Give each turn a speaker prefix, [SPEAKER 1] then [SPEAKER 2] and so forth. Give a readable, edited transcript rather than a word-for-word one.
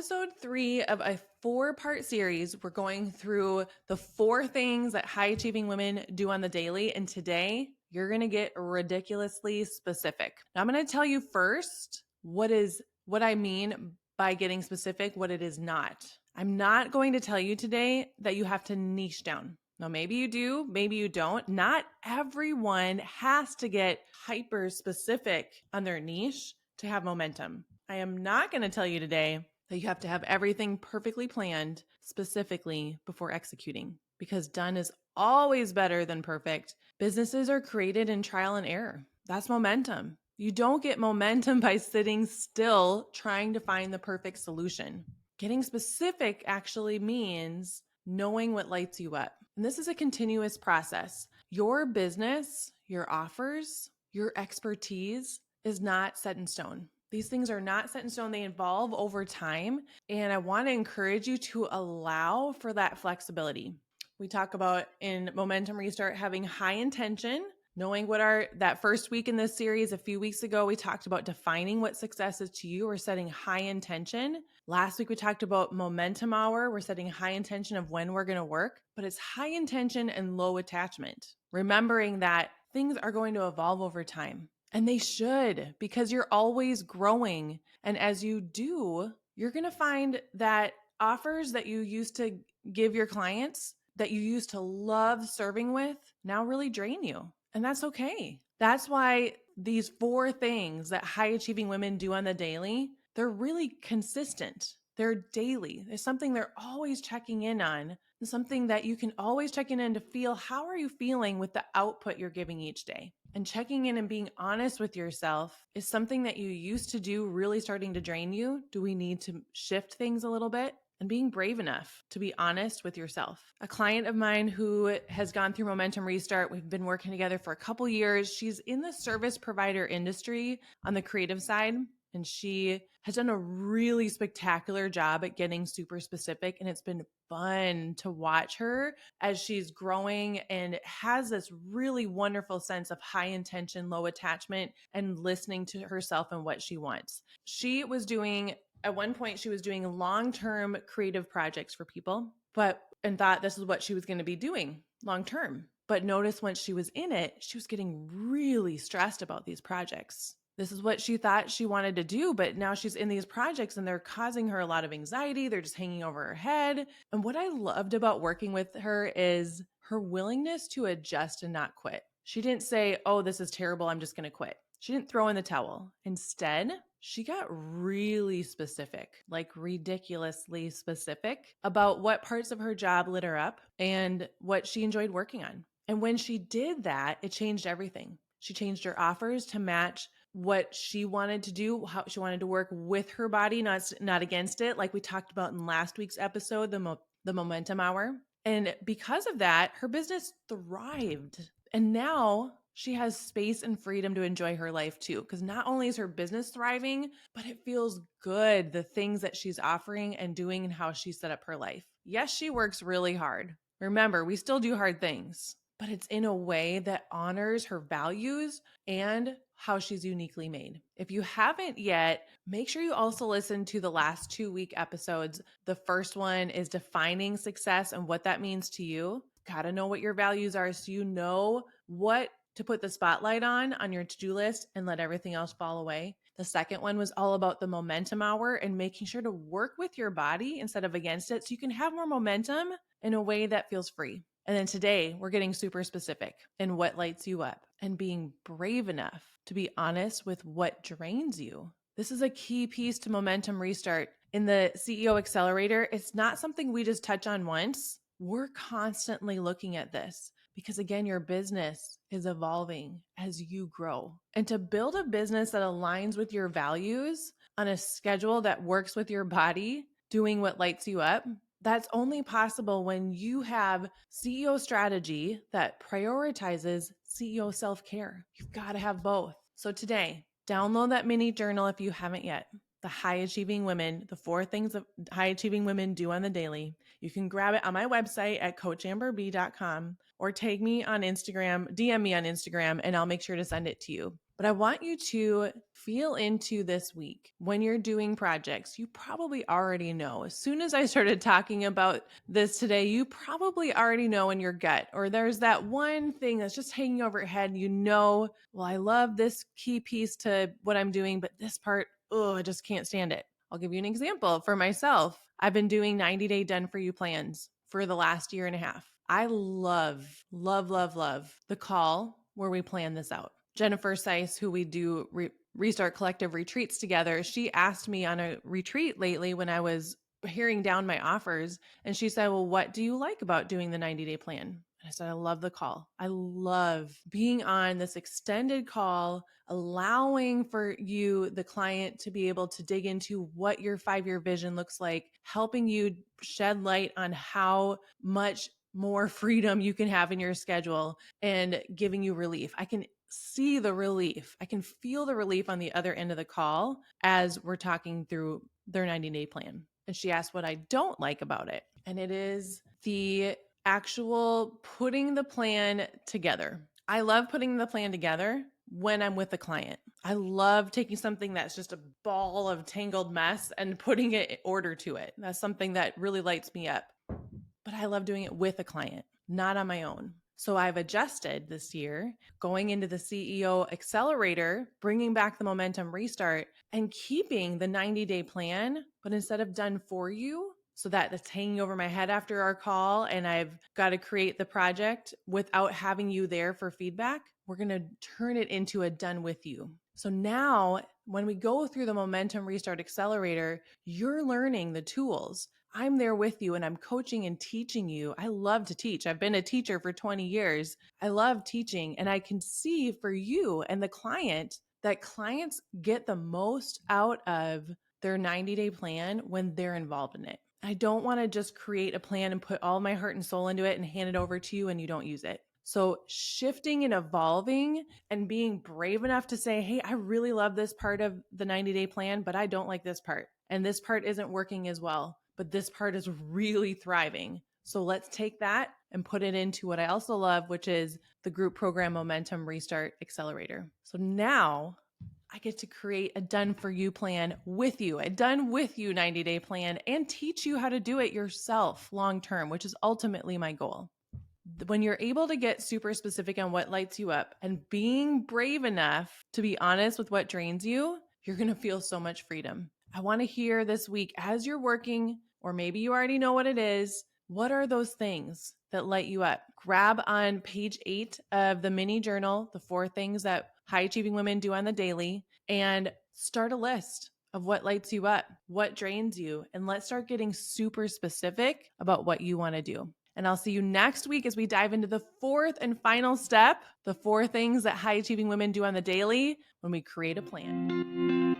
[SPEAKER 1] episode 3 of a 4-part series. We're going through the 4 things that high achieving women do on the daily. And today you're going to get ridiculously specific. Now I'm going to tell you first what I mean by getting specific, what it is not. I'm not going to tell you today that you have to niche down. Now, maybe you do, maybe you don't. Not everyone has to get hyper specific on their niche to have momentum. I am not going to tell you today that you have to have everything perfectly planned specifically before executing, because done is always better than perfect. Businesses are created in trial and error. That's momentum. You don't get momentum by sitting still trying to find the perfect solution. Getting specific actually means knowing what lights you up. And this is a continuous process. Your business, your offers, your expertise is not set in stone. These things are not set in stone. They evolve over time. And I want to encourage you to allow for that flexibility. We talk about in Momentum Restart having high intention, knowing what that first week in this series, a few weeks ago, we talked about defining what success is to you. We're setting high intention. Last week, we talked about momentum hour. We're setting high intention of when we're going to work, but it's high intention and low attachment. Remembering that things are going to evolve over time. And they should, because you're always growing. And as you do, you're going to find that offers that you used to give your clients, that you used to love serving with, now really drain you. And that's okay. That's why these 4 things that high achieving women do on the daily, they're really consistent. They're daily. There's something they're always checking in on, and something that you can always check in to feel, how are you feeling with the output you're giving each day? And checking in and being honest with yourself is something that you used to do really starting to drain you. Do we need to shift things a little bit? And being brave enough to be honest with yourself. A client of mine who has gone through Momentum Restart, we've been working together for a couple years. She's in the service provider industry on the creative side, and she has done a really spectacular job at getting super specific. And it's been fun to watch her as she's growing and has this really wonderful sense of high intention, low attachment, and listening to herself and what she wants. At one point, she was doing long-term creative projects for people, and thought this is what she was going to be doing long-term. But notice once she was in it, she was getting really stressed about these projects. This is what she thought she wanted to do, but now she's in these projects and they're causing her a lot of anxiety. They're just hanging over her head. And what I loved about working with her is her willingness to adjust and not quit. She didn't say, oh, this is terrible, I'm just going to quit. She didn't throw in the towel. Instead, she got really specific, like ridiculously specific about what parts of her job lit her up and what she enjoyed working on. And when she did that, it changed everything. She changed her offers to match what she wanted to do, how she wanted to work with her body, not against it, like we talked about in last week's episode, the Momentum Hour. And because of that, her business thrived. And now she has space and freedom to enjoy her life too, because not only is her business thriving, but it feels good, the things that she's offering and doing and how she set up her life. Yes, she works really hard. Remember, we still do hard things, but it's in a way that honors her values and how she's uniquely made. If you haven't yet, make sure you also listen to the last 2-week episodes. The first one is defining success and what that means to you. Got to know what your values are so you know what to put the spotlight on your to-do list and let everything else fall away. The second one was all about the momentum hour and making sure to work with your body instead of against it so you can have more momentum in a way that feels free. And then today we're getting super specific in what lights you up and being brave enough to be honest with what drains you. This is a key piece to Momentum Restart. In the CEO Accelerator, it's not something we just touch on once. We're constantly looking at this because, again, your business is evolving as you grow. And to build a business that aligns with your values on a schedule that works with your body, doing what lights you up, that's only possible when you have CEO strategy that prioritizes CEO self-care. You've got to have both. So today, download that mini journal if you haven't yet. The High Achieving Women, the 4 things that high achieving women do on the daily. You can grab it on my website at coachamberb.com or tag me on Instagram, DM me on Instagram, and I'll make sure to send it to you. But I want you to feel into this week when you're doing projects. You probably already know. As soon as I started talking about this today, you probably already know in your gut, or there's that one thing that's just hanging over your head. Well, I love this key piece to what I'm doing, but this part, I just can't stand it. I'll give you an example for myself. I've been doing 90-day done for you plans for the last year and a half. I love, love, love, love the call where we plan this out. Jennifer Seiss, who we do Restart Collective retreats together, she asked me on a retreat lately when I was hearing down my offers. And she said, well, what do you like about doing the 90-day plan? And I said, I love the call. I love being on this extended call, allowing for you, the client, to be able to dig into what your 5-year vision looks like, helping you shed light on how much more freedom you can have in your schedule and giving you relief. I can see the relief. I can feel the relief on the other end of the call as we're talking through their 90-day plan. And she asked what I don't like about it. And it is the actual putting the plan together. I love putting the plan together when I'm with the client. I love taking something that's just a ball of tangled mess and putting it in order to it. That's something that really lights me up. But I love doing it with a client, not on my own. So I've adjusted this year, going into the CEO Accelerator, bringing back the momentum restart and keeping the 90-day plan, but instead of done for you, so that it's hanging over my head after our call and I've got to create the project without having you there for feedback, we're going to turn it into a done with you. So now when we go through the Momentum Restart Accelerator, you're learning the tools. I'm there with you and I'm coaching and teaching you. I love to teach. I've been a teacher for 20 years. I love teaching, and I can see for you and the client that clients get the most out of their 90-day plan when they're involved in it. I don't want to just create a plan and put all my heart and soul into it and hand it over to you and you don't use it. So shifting and evolving and being brave enough to say, hey, I really love this part of the 90-day plan, but I don't like this part. And this part isn't working as well, but this part is really thriving. So let's take that and put it into what I also love, which is the group program Momentum Restart Accelerator. So now I get to create a done for you plan with you, a done with you 90-day plan, and teach you how to do it yourself long-term, which is ultimately my goal. When you're able to get super specific on what lights you up and being brave enough to be honest with what drains you, you're going to feel so much freedom. I want to hear this week as you're working, or maybe you already know what it is, what are those things that light you up? Grab on page 8 of the mini journal, the 4 things that high achieving women do on the daily, and start a list of what lights you up, what drains you, and let's start getting super specific about what you want to do. And I'll see you next week as we dive into the 4th and final step, the 4 things that high achieving women do on the daily when we create a plan.